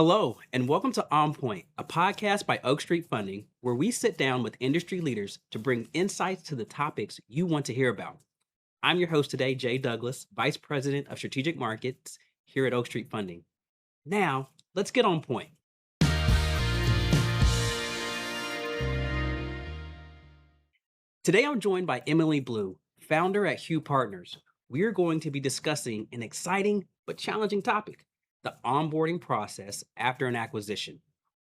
Hello, and welcome to OnPoint, a podcast by Oak Street Funding, where we sit down with industry leaders to bring insights to the topics you want to hear about. I'm your host today, Jay Douglas, Vice President of Strategic Markets here at Oak Street Funding. Now, let's get on point. Today, I'm joined by Emily Blue, founder at Hue Partners. We are going to be discussing an exciting but challenging topic: the onboarding process after an acquisition.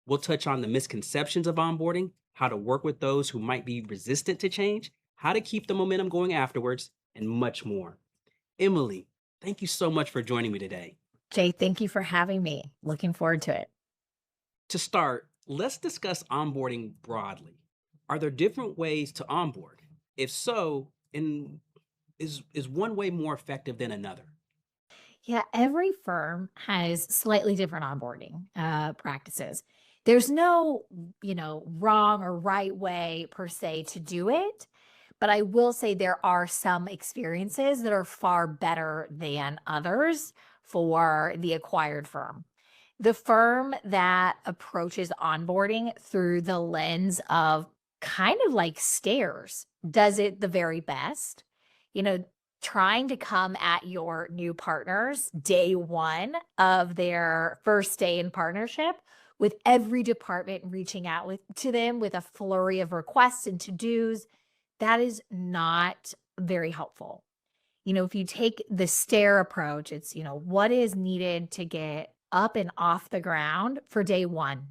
We'll touch on the misconceptions of onboarding, how to work with those who might be resistant to change, how to keep the momentum going afterwards, and much more. Emily, thank you so much for joining me today. Jay, thank you for having me. Looking forward to it. To start, let's discuss onboarding broadly. Are there different ways to onboard? If so, is one way more effective than another? Yeah, every firm has slightly different onboarding practices. There's no, wrong or right way per se to do it. But I will say there are some experiences that are far better than others for the acquired firm. The firm that approaches onboarding through the lens of kind of like stairs does it the very best. You know, trying to come at your new partners day one of their first day in partnership with every department reaching out to them with a flurry of requests and to-dos, that is not very helpful. If you take the stair approach, it's, what is needed to get up and off the ground for day one.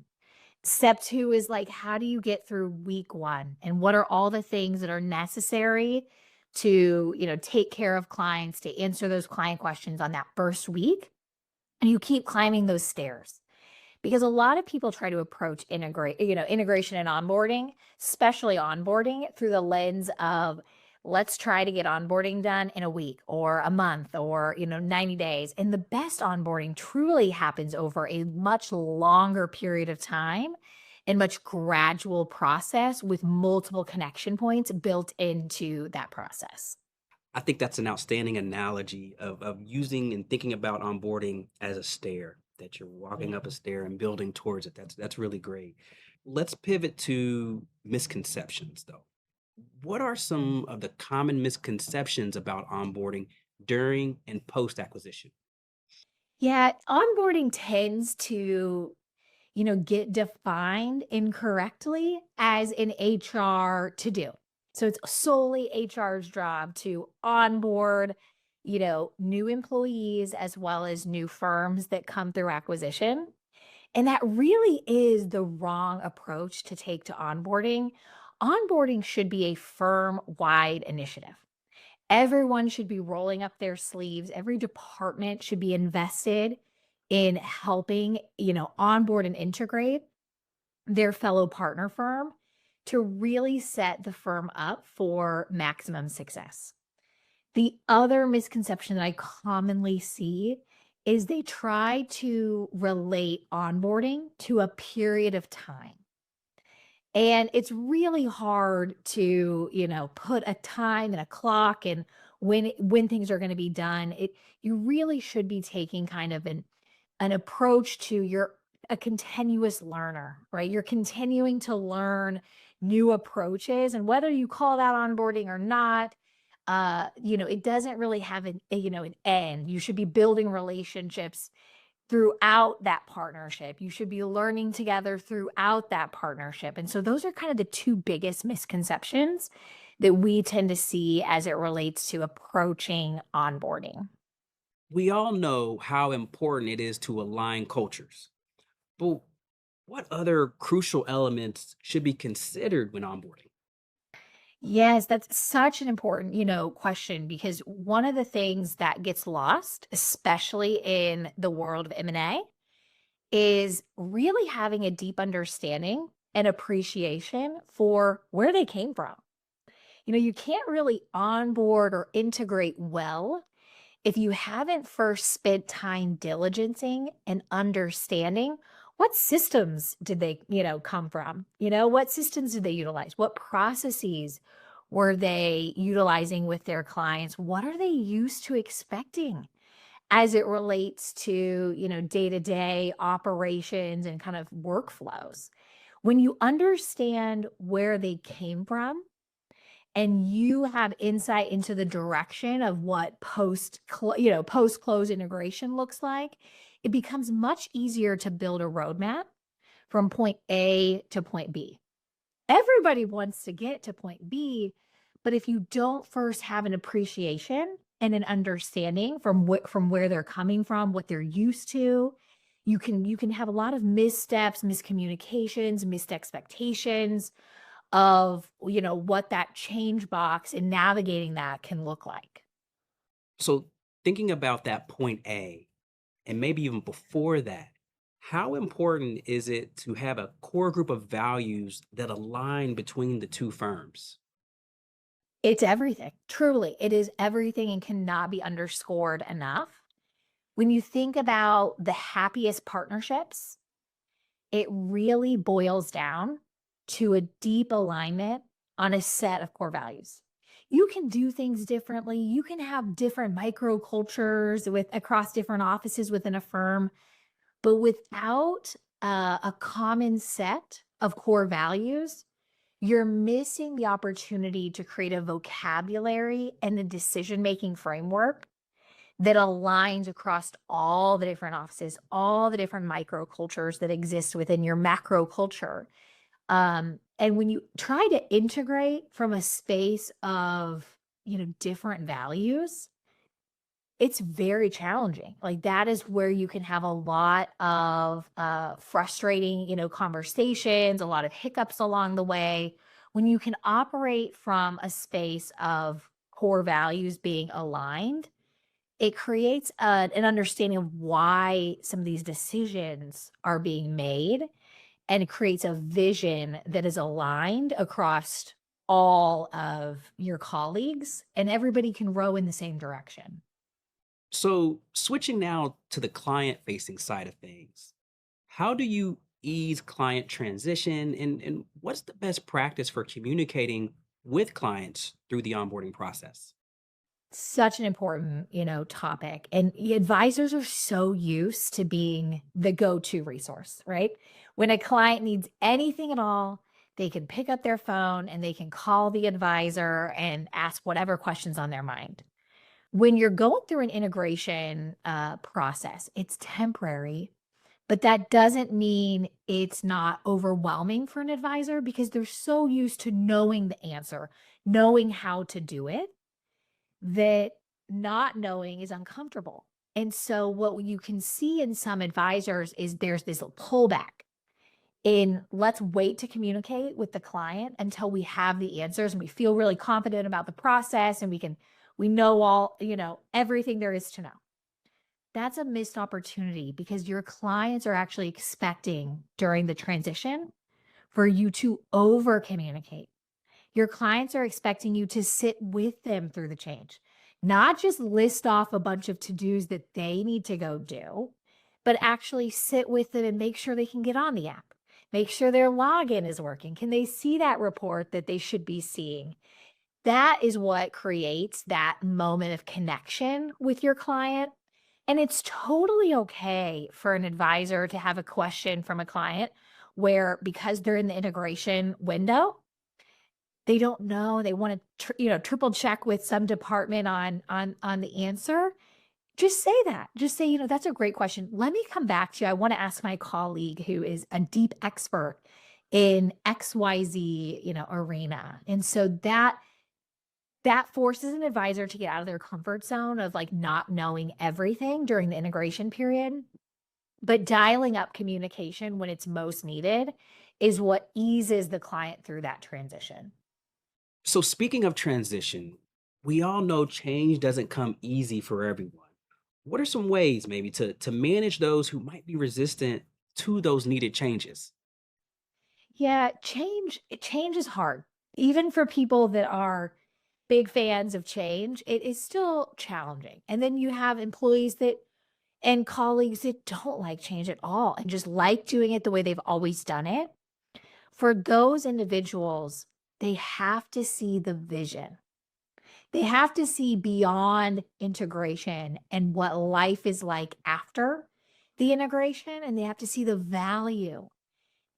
Step two is like, how do you get through week one? And what are all the things that are necessary to, take care of clients, to answer those client questions on that first week? And you keep climbing those stairs. Because a lot of people try to approach integration and onboarding, especially onboarding, through the lens of let's try to get onboarding done in a week or a month or 90 days. And the best onboarding truly happens over a much longer period of time and much gradual process with multiple connection points built into that process. I think that's an outstanding analogy of using and thinking about onboarding as a stair, that you're walking up a stair and building towards it. That's really great. Let's pivot to misconceptions, though. What are some of the common misconceptions about onboarding during and post acquisition? Yeah, onboarding tends to get defined incorrectly as an HR to do. So it's solely HR's job to onboard, new employees as well as new firms that come through acquisition. And that really is the wrong approach to take to onboarding. Onboarding should be a firm-wide initiative. Everyone should be rolling up their sleeves. Every department should be invested in helping, onboard and integrate their fellow partner firm to really set the firm up for maximum success. The other misconception that I commonly see is they try to relate onboarding to a period of time. And it's really hard to, put a time and a clock and when things are going to be done. You really should be taking kind of an approach to you're a continuous learner, right? You're continuing to learn new approaches, and whether you call that onboarding or not, it doesn't really have an end. You should be building relationships throughout that partnership. You should be learning together throughout that partnership. And so those are kind of the two biggest misconceptions that we tend to see as it relates to approaching onboarding. We all know how important it is to align cultures, but what other crucial elements should be considered when onboarding? Yes, that's such an important, question because one of the things that gets lost, especially in the world of M&A, is really having a deep understanding and appreciation for where they came from. You can't really onboard or integrate well if you haven't first spent time diligencing and understanding what systems did they, come from? What systems did they utilize? What processes were they utilizing with their clients? What are they used to expecting as it relates to, day-to-day operations and kind of workflows. When you understand where they came from and you have insight into the direction of what post-close integration looks like, it becomes much easier to build a roadmap from point A to point B. Everybody wants to get to point B, but if you don't first have an appreciation and an understanding from where they're coming from, what they're used to, you can have a lot of missteps, miscommunications, missed expectations of, what that change box and navigating that can look like. So, thinking about that point A, and maybe even before that, how important is it to have a core group of values that align between the two firms? It's everything. Truly, it is everything and cannot be underscored enough. When you think about the happiest partnerships, it really boils down to a deep alignment on a set of core values. You can do things differently. You can have different microcultures with across different offices within a firm, but without a common set of core values, you're missing the opportunity to create a vocabulary and a decision-making framework that aligns across all the different offices, all the different microcultures that exist within your macro culture. And when you try to integrate from a space of, different values, it's very challenging. Like that is where you can have a lot of frustrating, conversations, a lot of hiccups along the way. When you can operate from a space of core values being aligned, it creates an understanding of why some of these decisions are being made, and it creates a vision that is aligned across all of your colleagues, and everybody can row in the same direction. So, switching now to the client facing side of things, how do you ease client transition and what's the best practice for communicating with clients through the onboarding process? Such an important, topic. And advisors are so used to being the go-to resource, right? When a client needs anything at all, they can pick up their phone and they can call the advisor and ask whatever questions on their mind. When you're going through an integration process, it's temporary, but that doesn't mean it's not overwhelming for an advisor because they're so used to knowing the answer, knowing how to do it, that not knowing is uncomfortable. And so what you can see in some advisors is there's this pullback in let's wait to communicate with the client until we have the answers and we feel really confident about the process and we know all, everything there is to know. That's a missed opportunity because your clients are actually expecting during the transition for you to over communicate. Your clients are expecting you to sit with them through the change, not just list off a bunch of to-dos that they need to go do, but actually sit with them and make sure they can get on the app. Make sure their login is working. Can they see that report that they should be seeing? That is what creates that moment of connection with your client. And it's totally okay for an advisor to have a question from a client where because they're in the integration window, they don't know, they wanna triple check with some department on the answer. Just say that. Just say, "That's a great question. Let me come back to you. I wanna ask my colleague who is a deep expert in XYZ, arena." And so that forces an advisor to get out of their comfort zone of, like, not knowing everything during the integration period, but dialing up communication when it's most needed is what eases the client through that transition. So, speaking of transition, we all know change doesn't come easy for everyone. What are some ways maybe to manage those who might be resistant to those needed changes? Yeah, change is hard. Even for people that are big fans of change, it is still challenging. And then you have employees that and colleagues that don't like change at all and just like doing it the way they've always done it. For those individuals, they have to see the vision. They have to see beyond integration and what life is like after the integration, and they have to see the value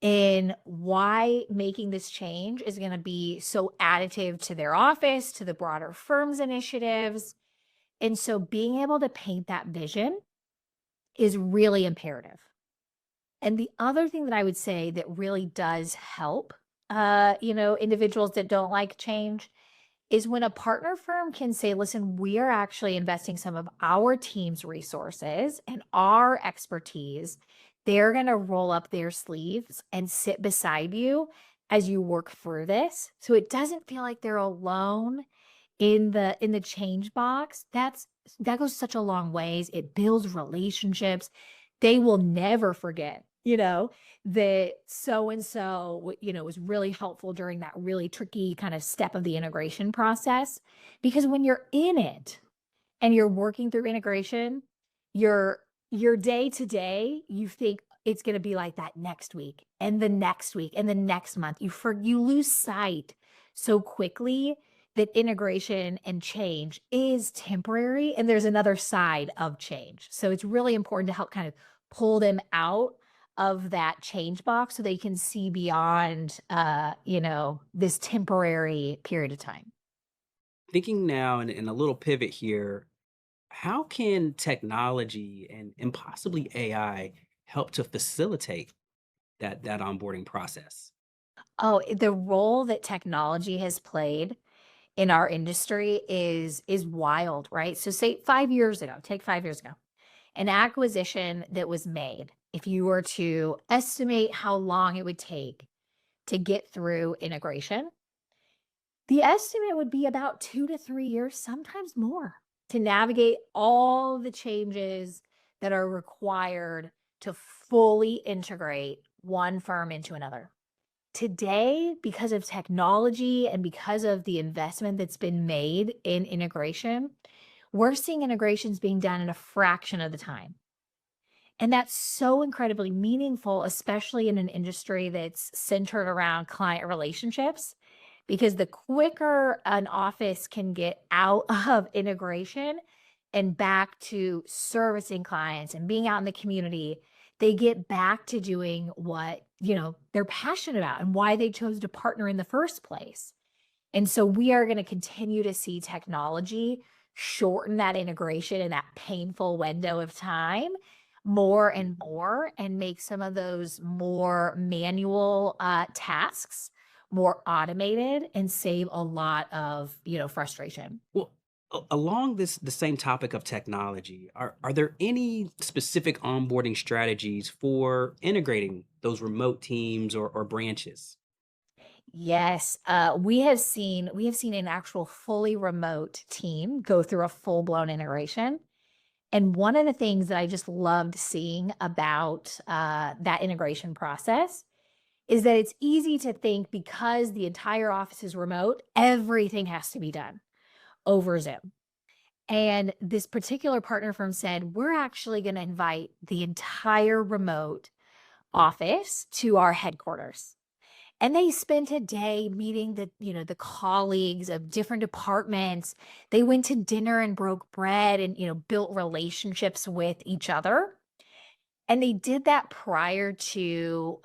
in why making this change is gonna be so additive to their office, to the broader firm's initiatives. And so being able to paint that vision is really imperative. And the other thing that I would say that really does help, individuals that don't like change is when a partner firm can say, listen, we are actually investing some of our team's resources and our expertise. They're going to roll up their sleeves and sit beside you as you work through this. So it doesn't feel like they're alone in the change box. That goes such a long ways. It builds relationships. They will never forget, that so and so, was really helpful during that really tricky kind of step of the integration process. Because when you're in it and you're working through integration, your day to day, you think it's going to be like that next week and the next month. You lose sight so quickly that integration and change is temporary and there's another side of change. So it's really important to help kind of pull them out of that change box so they can see beyond this temporary period of time. Thinking now and a little pivot here, how can technology and possibly AI help to facilitate that onboarding process? Oh, the role that technology has played in our industry is wild, right? So say 5 years ago, take 5 years ago, an acquisition that was made, if you were to estimate how long it would take to get through integration, the estimate would be about 2 to 3 years, sometimes more, to navigate all the changes that are required to fully integrate one firm into another. Today, because of technology and because of the investment that's been made in integration, we're seeing integrations being done in a fraction of the time. And that's so incredibly meaningful, especially in an industry that's centered around client relationships, because the quicker an office can get out of integration and back to servicing clients and being out in the community, they get back to doing what, they're passionate about and why they chose to partner in the first place. And so we are going to continue to see technology shorten that integration and that painful window of time more and more and make some of those more manual tasks more automated and save a lot of, frustration. Well, along the same topic of technology, are there any specific onboarding strategies for integrating those remote teams or branches? Yes, we have seen an actual fully remote team go through a full-blown integration. And one of the things that I just loved seeing about that integration process is that it's easy to think because the entire office is remote, everything has to be done over Zoom. And this particular partner firm said, we're actually going to invite the entire remote office to our headquarters. And they spent a day meeting the colleagues of different departments. They went to dinner and broke bread and, built relationships with each other. And they did that prior to,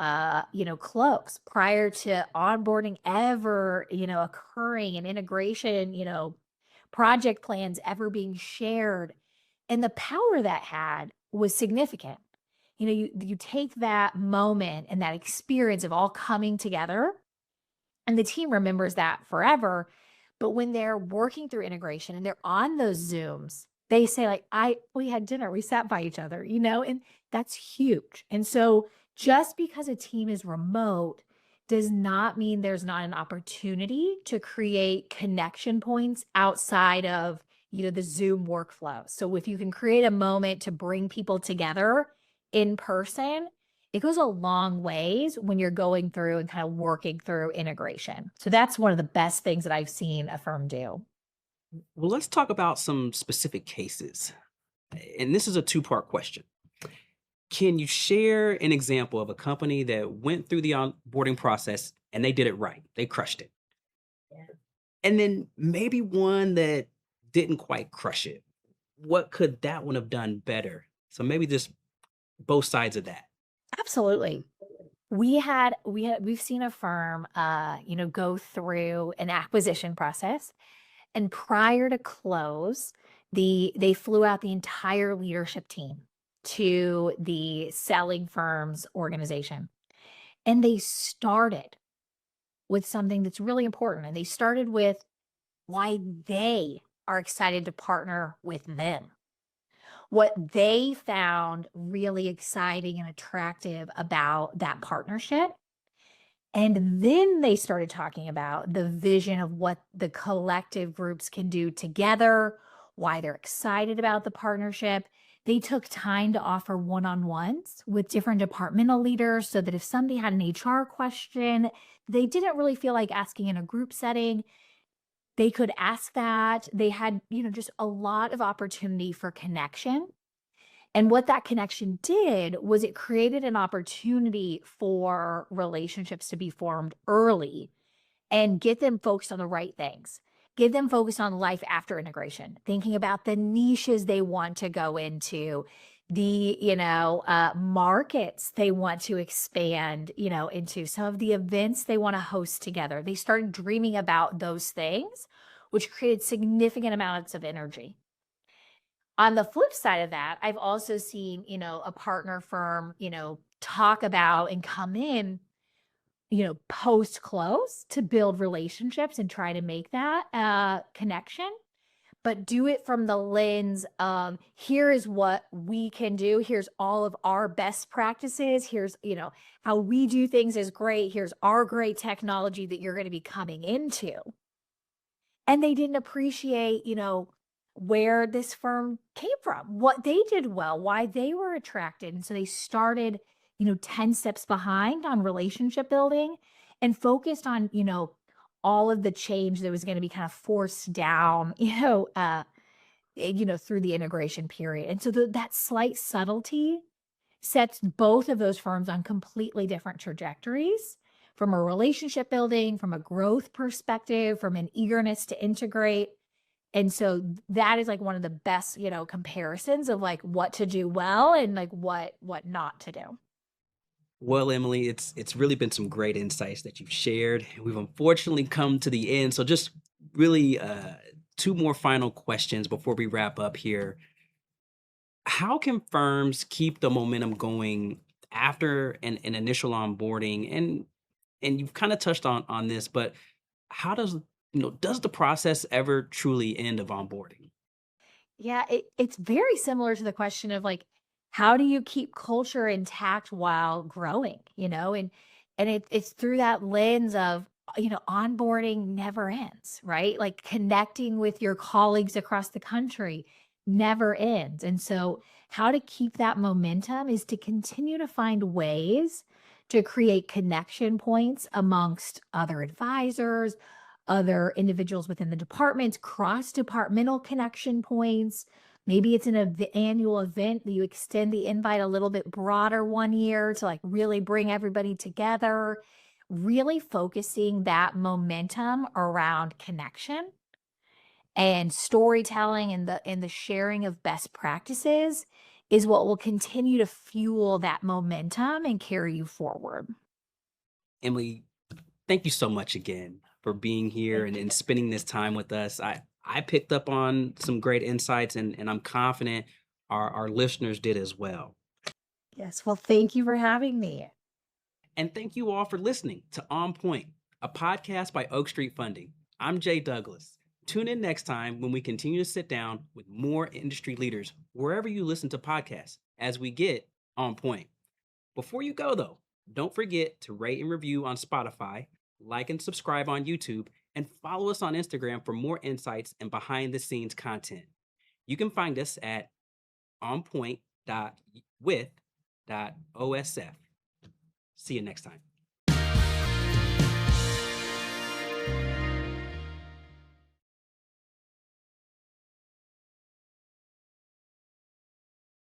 close, prior to onboarding ever, occurring and integration, project plans ever being shared. And the power that had was significant. You take that moment and that experience of all coming together, and the team remembers that forever. But when they're working through integration and they're on those Zooms, they say, like, we had dinner, we sat by each other, and that's huge. And so just because a team is remote does not mean there's not an opportunity to create connection points outside of, the Zoom workflow. So if you can create a moment to bring people together in person, it goes a long ways when you're going through and kind of working through integration. So that's one of the best things that I've seen a firm do. Well, let's talk about some specific cases. And this is a two-part question. Can you share an example of a company that went through the onboarding process and they did it right? They crushed it. And then maybe one that didn't quite crush it. What could that one have done better? So maybe just both sides of that. Absolutely. We've seen a firm, go through an acquisition process, and prior to close, they flew out the entire leadership team to the selling firm's organization, and they started with something that's really important, and they started with why they are excited to partner with them. What they found really exciting and attractive about that partnership. And then they started talking about the vision of what the collective groups can do together, why they're excited about the partnership. They took time to offer one on ones with different departmental leaders so that if somebody had an HR question, they didn't really feel like asking in a group setting. They could ask that. They had, just a lot of opportunity for connection. And what that connection did was it created an opportunity for relationships to be formed early and get them focused on the right things. Get them focused on life after integration, thinking about the niches they want to go into, the, markets they want to expand, into, some of the events they want to host together. They started dreaming about those things, which created significant amounts of energy. On the flip side of that, I've also seen, a partner firm, talk about and come in, post close to build relationships and try to make that connection, but do it from the lens of here is what we can do. Here's all of our best practices. Here's, how we do things is great. Here's our great technology that you're going to be coming into. And they didn't appreciate, where this firm came from, what they did well, why they were attracted. And so they started, 10 steps behind on relationship building and focused on, all of the change that was going to be kind of forced down, through the integration period. And so that slight subtlety sets both of those firms on completely different trajectories from a relationship building, from a growth perspective, from an eagerness to integrate. And so that is like one of the best, comparisons of like what to do well and like what not to do. Well, Emily, it's really been some great insights that you've shared. We've unfortunately come to the end, so just really two more final questions before we wrap up here. How can firms keep the momentum going after an initial onboarding? And you've kind of touched on this, but how does the process ever truly end of onboarding? Yeah, it's very similar to the question of like, how do you keep culture intact while growing, and it's through that lens of, onboarding never ends, right? Like connecting with your colleagues across the country never ends. And so how to keep that momentum is to continue to find ways to create connection points amongst other advisors, other individuals within the departments, cross-departmental connection points. Maybe it's an annual event that you extend the invite a little bit broader one year to like really bring everybody together, really focusing that momentum around connection and storytelling and the sharing of best practices is what will continue to fuel that momentum and carry you forward. Emily, thank you so much again for being here Thank and you. spending this time with us. I picked up on some great insights and I'm confident our listeners did as well. Yes, well, thank you for having me. And thank you all for listening to On Point, a podcast by Oak Street Funding. I'm Jay Douglas. Tune in next time when we continue to sit down with more industry leaders wherever you listen to podcasts as we get on point. Before you go, though, don't forget to rate and review on Spotify, like and subscribe on YouTube, and follow us on Instagram for more insights and behind the scenes content. You can find us at onpoint.with.osf. See you next time.